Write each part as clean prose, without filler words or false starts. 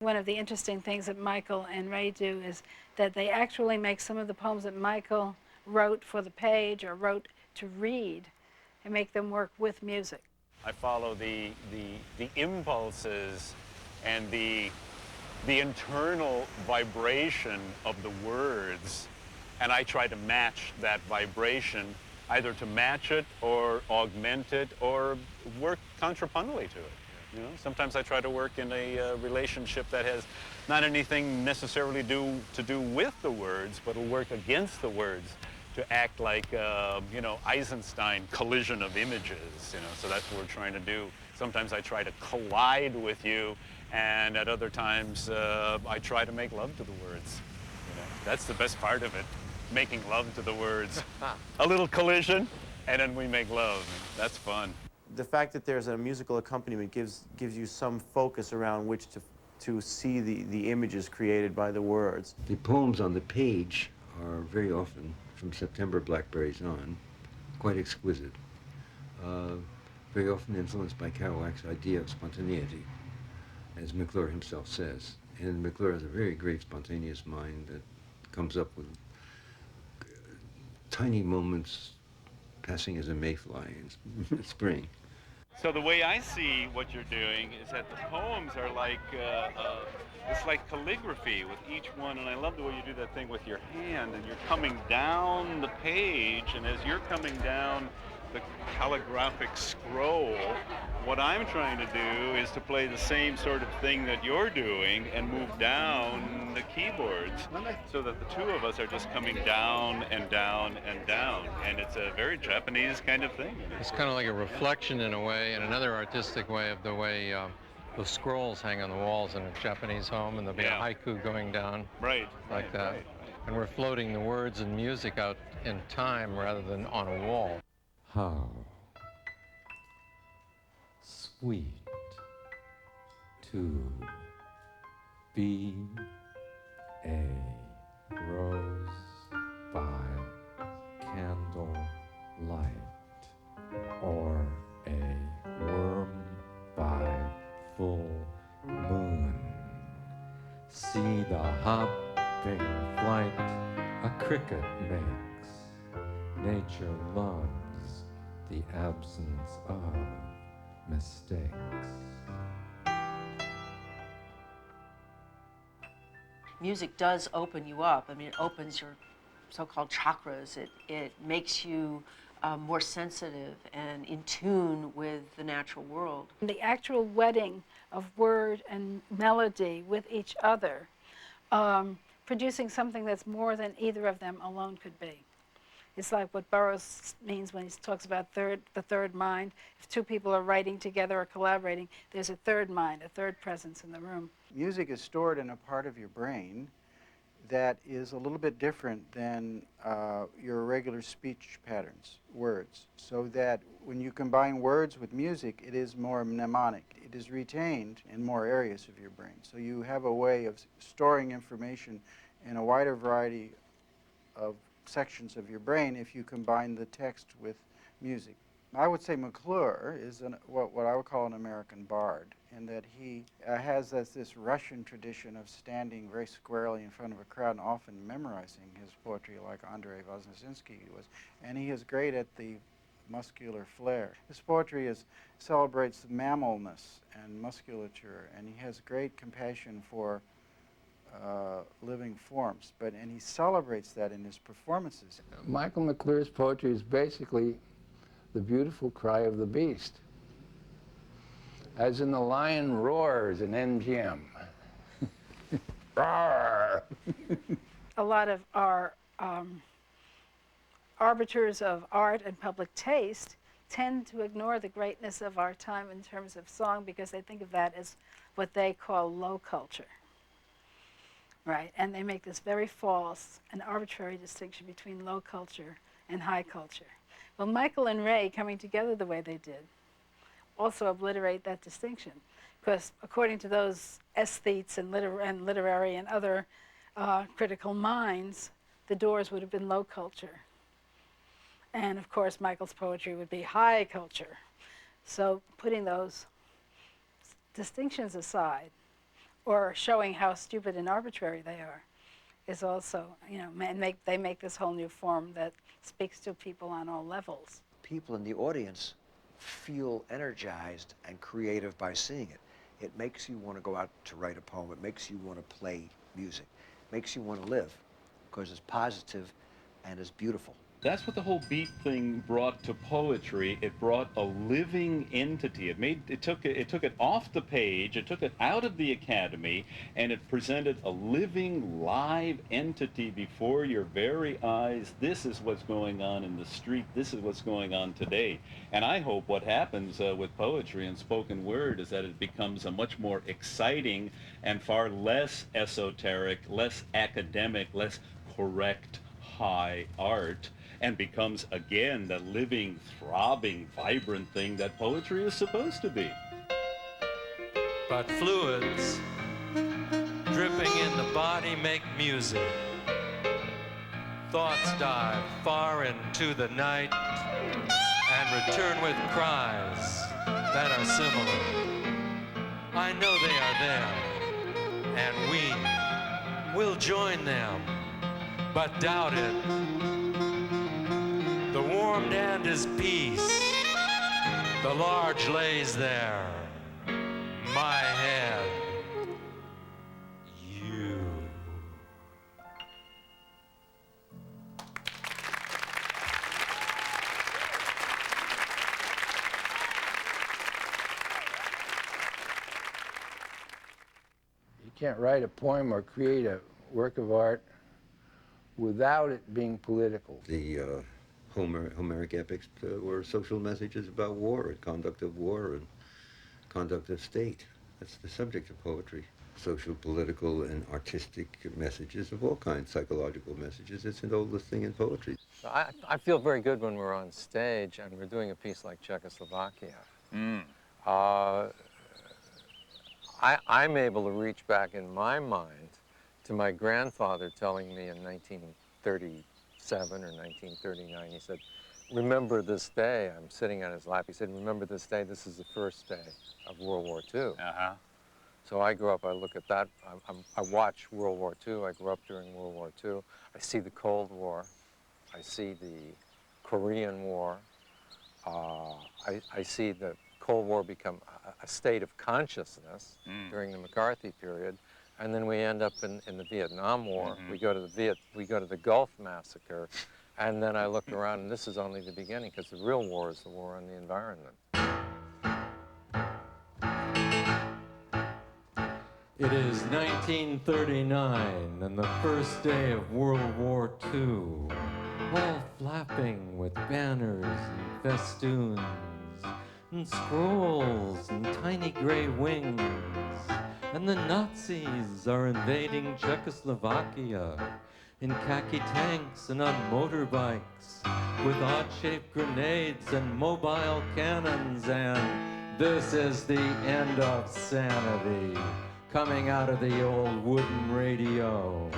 One of the interesting things that Michael and Ray do is that they actually make some of the poems that Michael wrote for the page or wrote to read and make them work with music. I follow the impulses and the internal vibration of the words, and I try to match that vibration, either to match it or augment it or work contrapuntally to it. You know, sometimes I try to work in a relationship that has not anything necessarily to do with the words, but will work against the words to act like, you know, Eisenstein collision of images, you know, so that's what we're trying to do. Sometimes I try to collide with you, and at other times I try to make love to the words. You know, that's the best part of it, making love to the words. A little collision, and then we make love. That's fun. The fact that there's a musical accompaniment gives you some focus around which to see the images created by the words. The poems on the page are very often, from September Blackberries on, quite exquisite. Very often influenced by Kerouac's idea of spontaneity, as McClure himself says. And McClure has a very great spontaneous mind that comes up with tiny moments passing as a mayfly in spring. So the way I see what you're doing is that the poems are like, it's like calligraphy with each one, and I love the way you do that thing with your hand, and you're coming down the page, and as you're coming down the calligraphic scroll, what I'm trying to do is to play the same sort of thing that you're doing and move down the keyboards so that the two of us are just coming down and down and down. And it's a very Japanese kind of thing. It's kind of like a reflection in a way, and another artistic way of the way those scrolls hang on the walls in a Japanese home, and there'll be a haiku going down like that. Right. And we're floating the words and music out in time rather than on a wall. How sweet to be a rose by candlelight, or a worm by full moon. See the hopping flight a cricket makes. Nature loves the absence of mistakes. Music does open you up. I mean, it opens your so-called chakras. It makes you more sensitive and in tune with the natural world. The actual wedding of word and melody with each other, producing something that's more than either of them alone could be. It's like what Burroughs means when he talks about the third mind. If two people are writing together or collaborating, there's a third mind, a third presence in the room. Music is stored in a part of your brain that is a little bit different than your regular speech patterns, words, so that when you combine words with music, it is more mnemonic. It is retained in more areas of your brain. So you have a way of storing information in a wider variety of sections of your brain if you combine the text with music. I would say McClure is what I would call an American bard, in that he has this Russian tradition of standing very squarely in front of a crowd and often memorizing his poetry like Andrei Voznesenskiy was. And he is great at the muscular flair. His poetry celebrates mammalness and musculature, and he has great compassion for living forms, and he celebrates that in his performances. Michael McClure's poetry is basically the beautiful cry of the beast. As in the lion roars in MGM. Roar! A lot of our arbiters of art and public taste tend to ignore the greatness of our time in terms of song because they think of that as what they call low culture. Right, and they make this very false and arbitrary distinction between low culture and high culture. Well, Michael and Ray coming together the way they did also obliterate that distinction, because according to those aesthetes and literary and other critical minds, the Doors would have been low culture. And of course, Michael's poetry would be high culture. So putting those distinctions aside, or showing how stupid and arbitrary they are, is also, and they make this whole new form that speaks to people on all levels. People in the audience feel energized and creative by seeing it. It makes you want to go out to write a poem. It makes you want to play music. It makes you want to live because it's positive and it's beautiful. That's what the whole beat thing brought to poetry. It brought a living entity. It took it off the page, it took it out of the academy, and it presented a living, live entity before your very eyes. This is what's going on in the street. This is what's going on today. And I hope what happens with poetry and spoken word is that it becomes a much more exciting and far less esoteric, less academic, less correct, high art, and becomes again the living, throbbing, vibrant thing that poetry is supposed to be. But fluids dripping in the body make music. Thoughts dive far into the night and return with cries that are similar. I know they are there, and we will join them, but doubt it. The warmed hand is peace. The large lays there. My head. You. You can't write a poem or create a work of art without it being political. The Homeric epics were social messages about war and conduct of war and conduct of state. That's the subject of poetry. Social, political, and artistic messages of all kinds, psychological messages. It's an oldest thing in poetry. I feel very good when we're on stage and we're doing a piece like Czechoslovakia. I'm able to reach back in my mind to my grandfather telling me in 1937 or 1939, he said, remember this day. I'm sitting on his lap. He said, remember this day. This is the first day of World War II. So I grew up, I look at that. I watch World War II. I grew up during World War II. I see the Cold War. I see the Korean War. I see the Cold War become a state of consciousness during the McCarthy period. And then we end up in the Vietnam War. We go to the Gulf Massacre. And then I look around, and this is only the beginning, because the real war is the war on the environment. It is 1939, and the first day of World War II. All flapping with banners and festoons, and scrolls and tiny gray wings. And the Nazis are invading Czechoslovakia in khaki tanks and on motorbikes with odd-shaped grenades and mobile cannons. And this is the end of sanity coming out of the old wooden radio,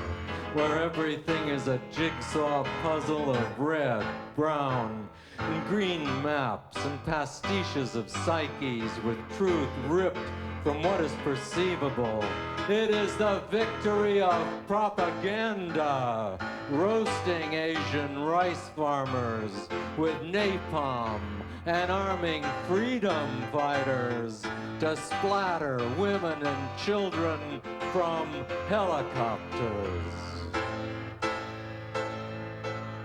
where everything is a jigsaw puzzle of red, brown, and green maps and pastiches of psyches with truth ripped from what is perceivable. It is the victory of propaganda, roasting Asian rice farmers with napalm and arming freedom fighters to splatter women and children from helicopters.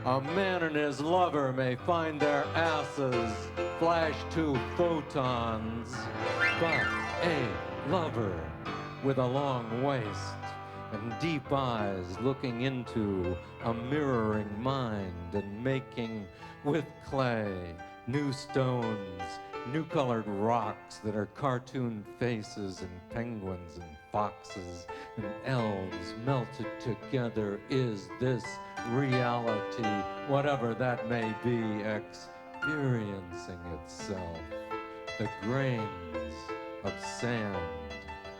A man and his lover may find their asses flash to photons, but a lover with a long waist and deep eyes looking into a mirroring mind and making with clay new stones, new colored rocks that are cartoon faces and penguins and foxes and elves melted together. Is this reality, whatever that may be, experiencing itself? The grains of sand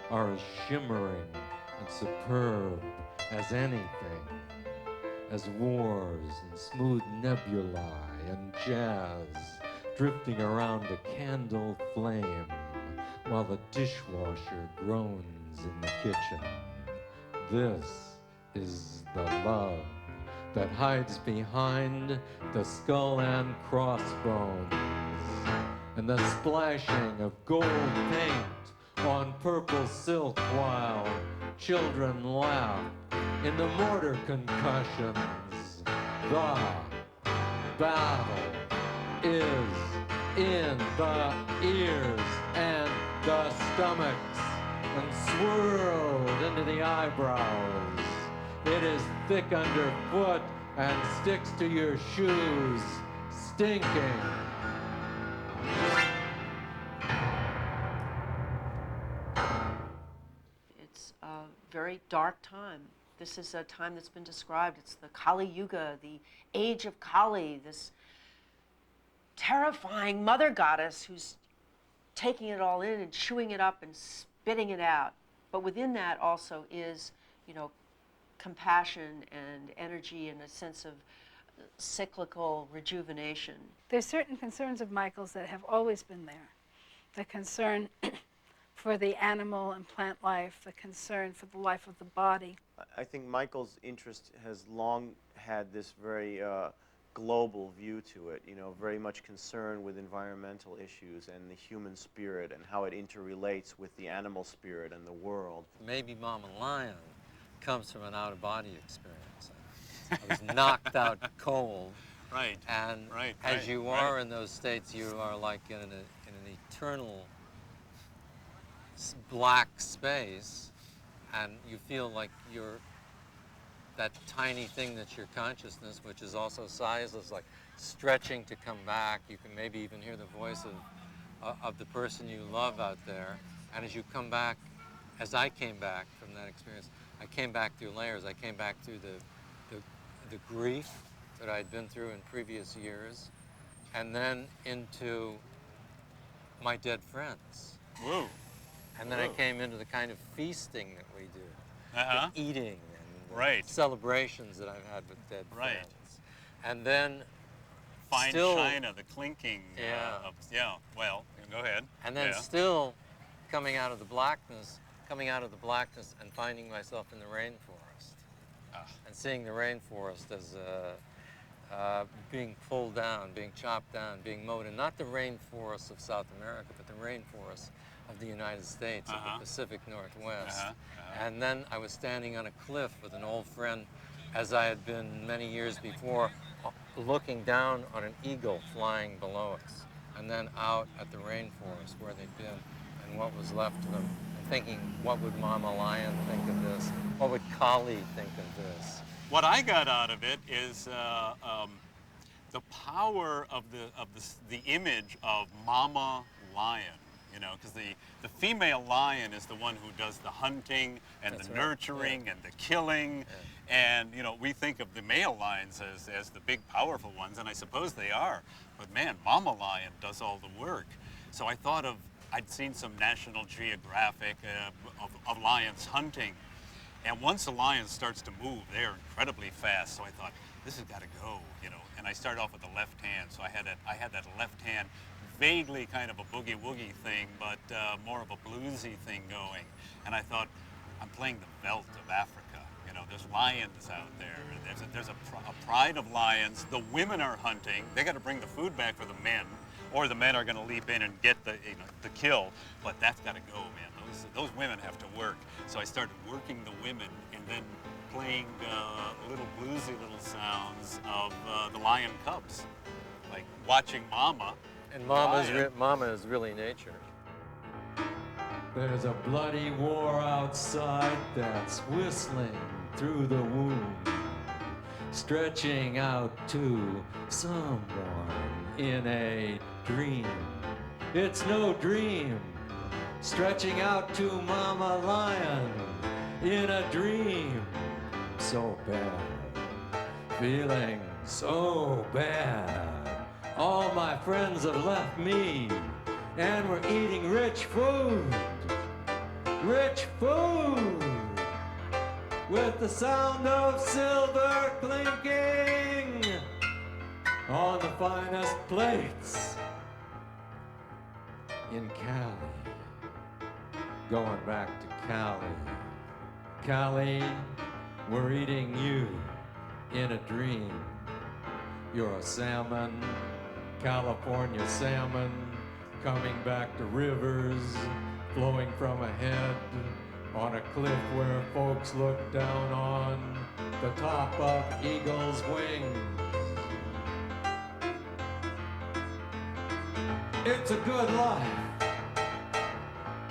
are as shimmering and superb as anything, as wars and smooth nebulae and jazz drifting around a candle flame while the dishwasher groans in the kitchen. This is the love that hides behind the skull and crossbones, and the splashing of gold paint on purple silk while children laugh in the mortar concussions. The battle is in the ears and the stomachs and swirled into the eyebrows. It is thick underfoot and sticks to your shoes, stinking. It's a very dark time. This is a time that's been described. It's the Kali Yuga, the age of Kali, this terrifying mother goddess who's taking it all in and chewing it up and spitting it out. But within that also is, you know, compassion and energy and a sense of cyclical rejuvenation. There's certain concerns of Michael's that have always been there. The concern for the animal and plant life, the concern for the life of the body. I think Michael's interest has long had this very global view to it, you know, very much concerned with environmental issues and the human spirit and how it interrelates with the animal spirit and the world. Maybe Mama Lion comes from an out-of-body experience. I was knocked out cold. Right. And as you are in those states, you are like in an eternal black space, and you feel like you're that tiny thing that's your consciousness, which is also sizeless, like stretching to come back. You can maybe even hear the voice of the person you love out there. And as you come back, as I came back from that experience, I came back through layers. I came back through the grief that I'd been through in previous years, and then into my dead friends. Whoa. And then I came into the kind of feasting that we do, the eating and the celebrations that I've had with dead friends. And then fine still, china, the clinking. Well, go ahead. And then still coming out of the blackness and finding myself in the rainforest. And seeing the rainforest as being pulled down, being chopped down, being mowed. And not the rainforests of South America, but the rainforests of the United States, of the Pacific Northwest. And then I was standing on a cliff with an old friend, as I had been many years before, looking down on an eagle flying below us, and then out at the rainforest where they'd been and what was left of them, and thinking, what would Mama Lion think of this? What would Kali think of this? What I got out of it is the power of the image of Mama Lion. You know, because the female lion is the one who does the hunting and the nurturing and the killing. And, you know, we think of the male lions as the big, powerful ones, and I suppose they are. But, man, Mama Lion does all the work. So I thought I'd seen some National Geographic of lions hunting. And once a lion starts to move, they're incredibly fast. So I thought, this has got to go, you know. And I started off with the left hand. So I had that left hand, vaguely kind of a boogie-woogie thing, but more of a bluesy thing going. And I thought, I'm playing the veldt of Africa. You know, there's lions out there. There's a pride of lions. The women are hunting. They got to bring the food back for the men, or the men are going to leap in and get the kill. But that's got to go, man. Those women have to work. So I started working the women and then playing little bluesy little sounds of the lion cubs, like watching Mama. And Mama is really nature. There's a bloody war outside that's whistling through the womb, stretching out to someone in a dream. It's no dream, stretching out to Mama Lion in a dream. So bad, feeling so bad. All my friends have left me, and we're eating rich food, with the sound of silver clinking on the finest plates in Cali, going back to Cali. Cali, we're eating you in a dream. You're a salmon, California salmon, coming back to rivers, flowing from a head on a cliff where folks look down on the top of eagle's wings. It's a good life.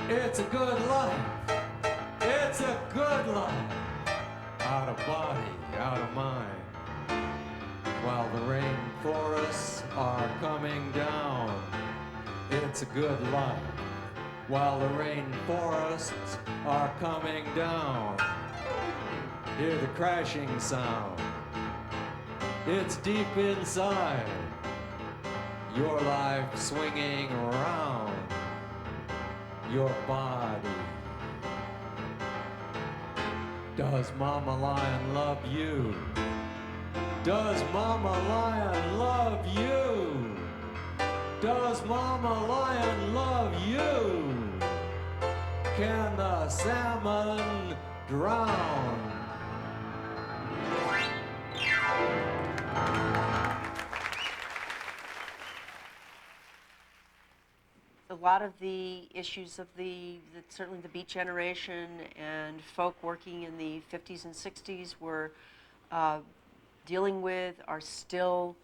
It's a good life. It's a good life. Out of body, out of mind. While the rainforests are coming down. It's a good life. While the rainforests are coming down. Hear the crashing sound. It's deep inside. Your life swinging around your body. Does Mama Lion love you? Does Mama Lion love you? Does Mama Lion love you? Can the salmon drown? A lot of the issues of certainly the Beat Generation and folk working in the 50s and 60s were dealing with are still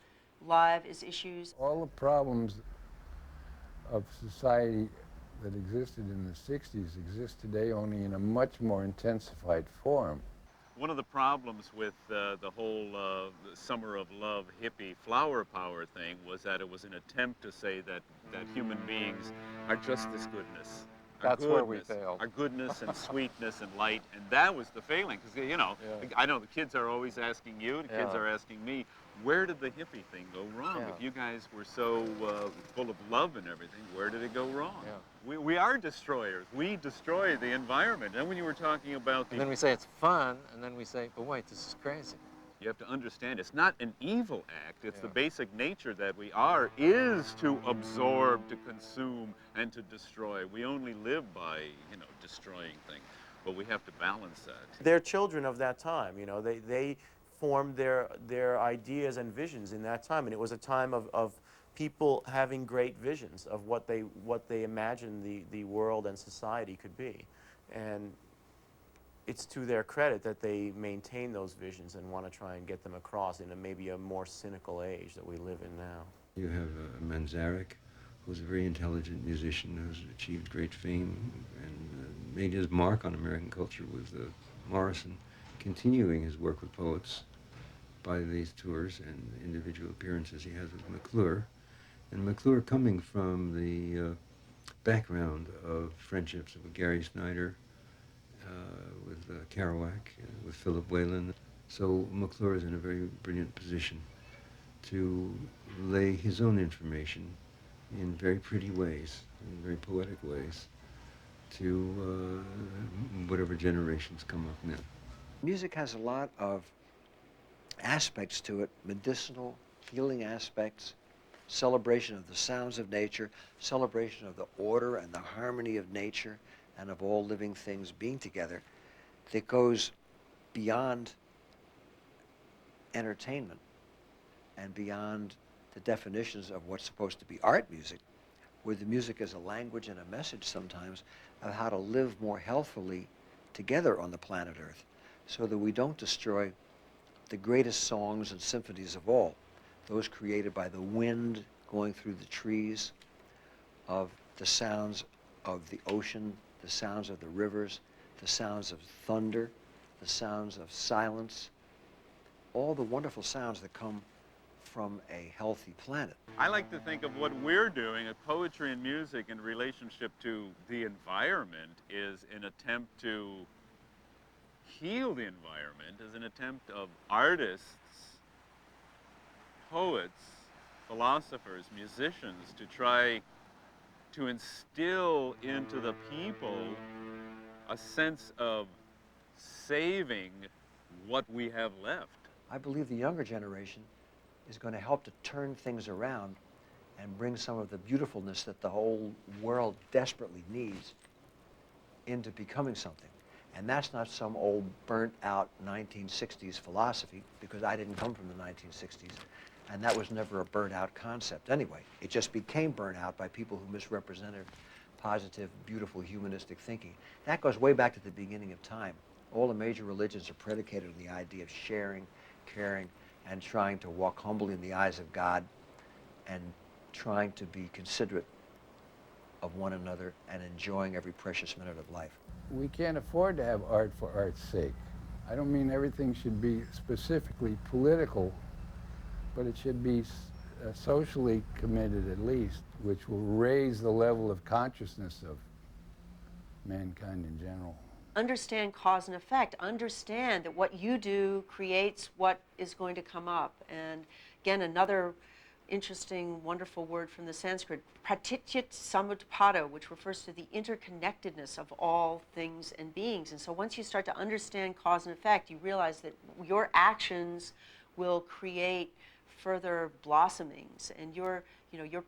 live as issues. All the problems of society that existed in the 60s exist today, only in a much more intensified form. One of the problems with the whole Summer of Love hippie flower power thing was that it was an attempt to say that human beings are just this goodness. That's where we failed. Our goodness and sweetness and light, and that was the failing. Because, you know, I know the kids are always asking you, the kids are asking me, where did the hippie thing go wrong? If you guys were so full of love and everything, where did it go wrong? We are destroyers. We destroy the environment. And when you were talking about And then we say it's fun, and then we say, but wait, this is crazy. you have to understand, it's not an evil act. It's the basic nature that we are, is to absorb, to consume, and to destroy. We only live by, you know, destroying things. But we have to balance that. They're children of that time, you know. They formed their ideas and visions in that time. And it was a time of people having great visions of what they imagined the world and society could be. And it's to their credit that they maintain those visions and want to try and get them across in maybe a more cynical age that we live in now. You have Manzarek, who's a very intelligent musician who's achieved great fame and made his mark on American culture with Morrison, continuing his work with poets by these tours and individual appearances he has with McClure. And McClure coming from the background of friendships with Gary Snyder, with Kerouac, with Philip Whalen. So McClure is in a very brilliant position to lay his own information in very pretty ways, in very poetic ways, to whatever generations come up now. Music has a lot of aspects to it, medicinal, healing aspects, celebration of the sounds of nature, celebration of the order and the harmony of nature and of all living things being together, that goes beyond entertainment and beyond the definitions of what's supposed to be art music, where the music is a language and a message sometimes of how to live more healthfully together on the planet Earth, so that we don't destroy the greatest songs and symphonies of all, those created by the wind going through the trees, of the sounds of the ocean, the sounds of the rivers, the sounds of thunder, the sounds of silence, all the wonderful sounds that come from a healthy planet. I like to think of what we're doing at poetry and music in relationship to the environment is an attempt to heal the environment, as an attempt of artists, poets, philosophers, musicians to try to instill into the people a sense of saving what we have left. I believe the younger generation is going to help to turn things around and bring some of the beautifulness that the whole world desperately needs into becoming something. And that's not some old burnt-out 1960s philosophy, because I didn't come from the 1960s, and that was never a burnt-out concept anyway. It just became burnt out by people who misrepresented positive, beautiful, humanistic thinking. That goes way back to the beginning of time. All the major religions are predicated on the idea of sharing, caring, and trying to walk humbly in the eyes of God, and trying to be considerate of one another and enjoying every precious minute of life. We can't afford to have art for art's sake. I don't mean everything should be specifically political, but it should be socially committed at least, which will raise the level of consciousness of mankind in general. Understand cause and effect. Understand that what you do creates what is going to come up. And again, another interesting, wonderful word from the Sanskrit, pratityat samutpada, which refers to the interconnectedness of all things and beings. And so once you start to understand cause and effect, you realize that your actions will create further blossomings, and your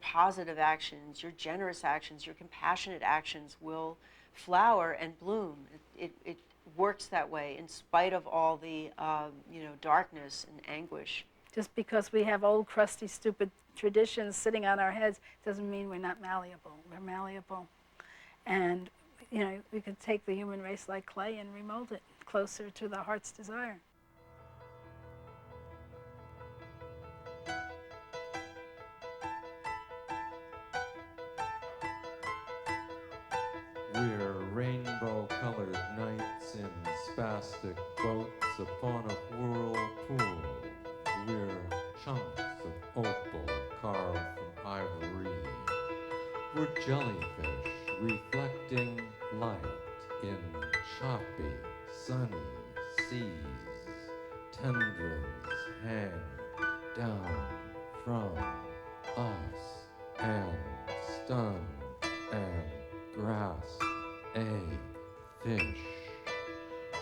positive actions, your generous actions, your compassionate actions will flower and bloom. It works that way in spite of all the darkness and anguish. Just because we have old, crusty, stupid traditions sitting on our heads doesn't mean we're not malleable. We're malleable. And, we could take the human race like clay and remold it closer to the heart's desire. We're rainbow-colored knights in spastic boats upon a whirlpool. We're chunks of opal carved from ivory. We're jellyfish reflecting light in choppy, sunny seas. Tendrils hang down from us and stun and grasp a fish.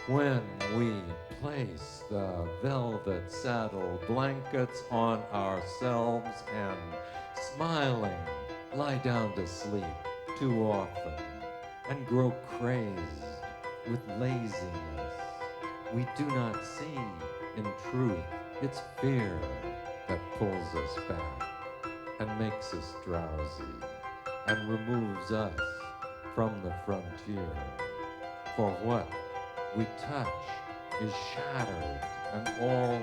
When we place the velvet saddle blankets on ourselves and, smiling, lie down to sleep too often and grow crazed with laziness, we do not see, in truth, it's fear that pulls us back and makes us drowsy and removes us from the frontier. For what we touch is shattered and all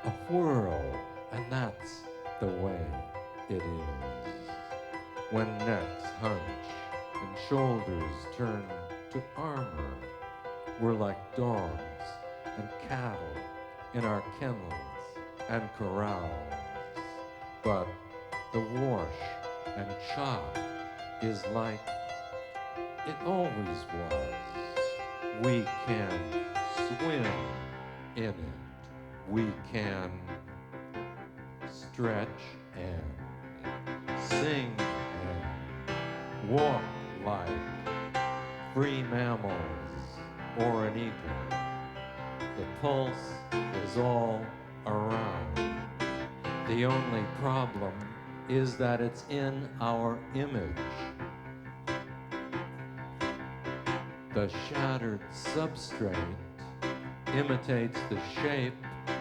a whirl, and that's the way it is. When necks hunch and shoulders turn to armor, we're like dogs and cattle in our kennels and corrals. But the wash and chop is like it always was. We can swim in it. We can stretch and sing and walk like free mammals or an eagle. The pulse is all around. The only problem is that it's in our image. The shattered substrate imitates the shape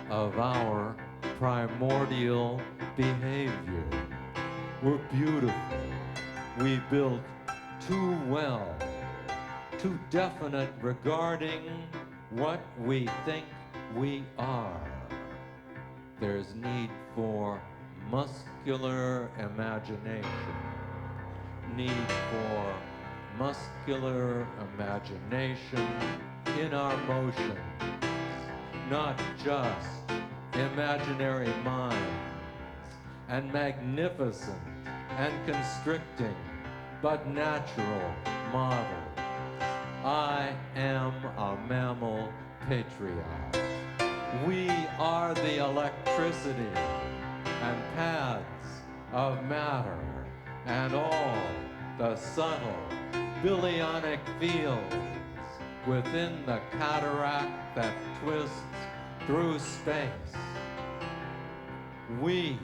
of our primordial behavior. We're beautiful. We built too well, too definite regarding what we think we are. There's need for muscular imagination, need for muscular imagination in our motions, not just imaginary minds and magnificent and constricting, but natural models. I am a mammal patriot. We are the electricity and paths of matter and all the subtle bilionic fields within the cataract that twists through space. We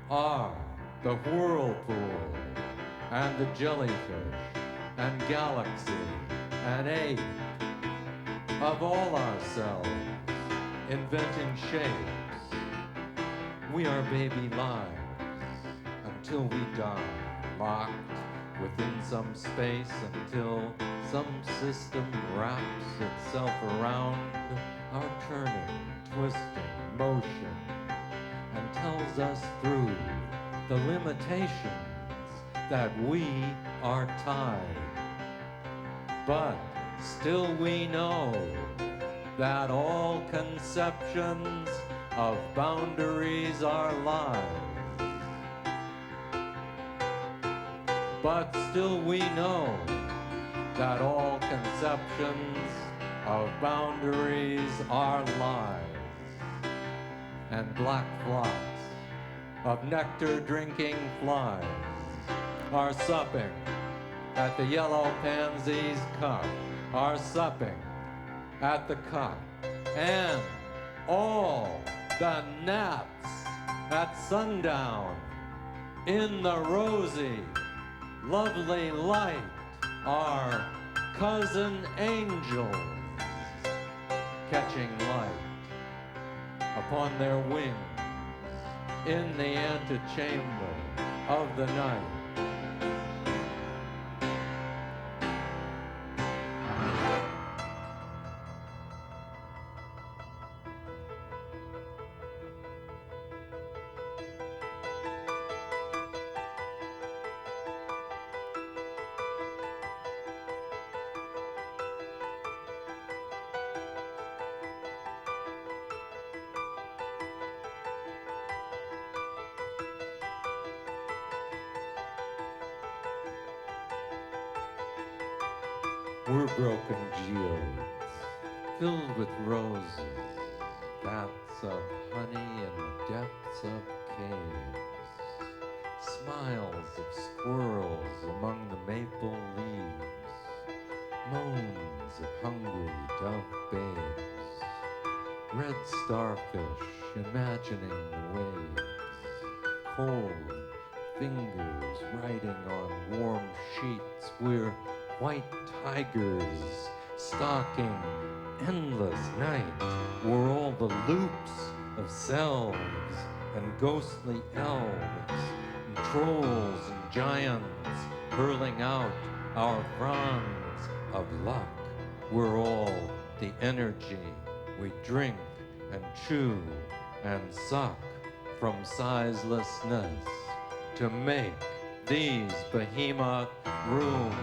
are the whirlpool and the jellyfish and galaxy and ape of all ourselves, inventing shapes. We are baby lives until we die, locked within some space until some system wraps itself around our turning, twisting motion and tells us through the limitations that we are tied. But still we know that all conceptions of boundaries are lies. But still we know that all conceptions of boundaries are lies. And black flocks of nectar-drinking flies are supping at the yellow pansy's cup, are supping at the cup, and all the gnats at sundown in the rosy, lovely light are cousin angels catching light upon their wings in the antechamber of the night. We're broken geodes, filled with roses, vats of honey in the depths of caves, smiles of squirrels among the maple leaves, moans of hungry dove babes, red starfish imagining the waves, cold fingers writing on warm sheets. We're white tigers stalking endless night, where all the loops of selves and ghostly elves and trolls and giants hurling out our fronds of luck. We're all the energy we drink and chew and suck from sizelessness to make these behemoth rooms,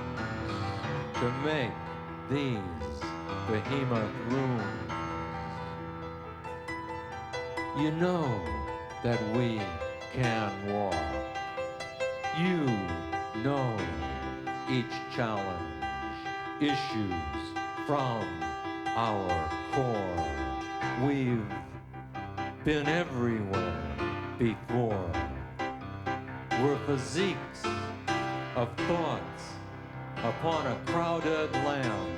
to make these behemoth rooms. You know that we can walk. You know each challenge issues from our core. We've been everywhere before. We're physiques of thoughts upon a crowded land,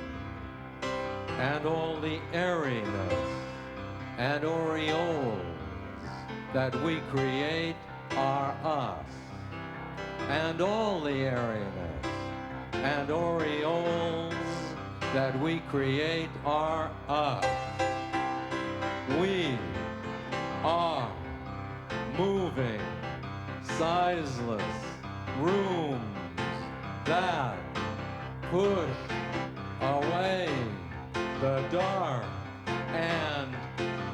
and all the airiness and aureoles that we create are us, and all the airiness and aureoles that we create are us. We are moving, sizeless rooms that push away the dark and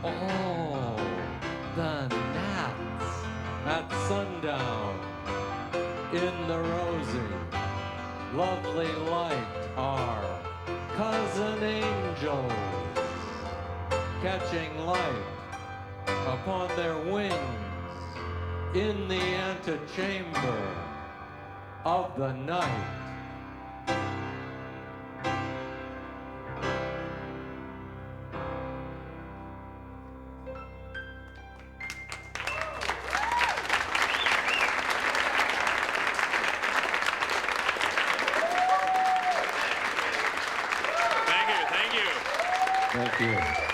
all the gnats at sundown in the rosy, lovely light are cousin angels catching light upon their wings in the antechamber of the night. Thank you. Thank you.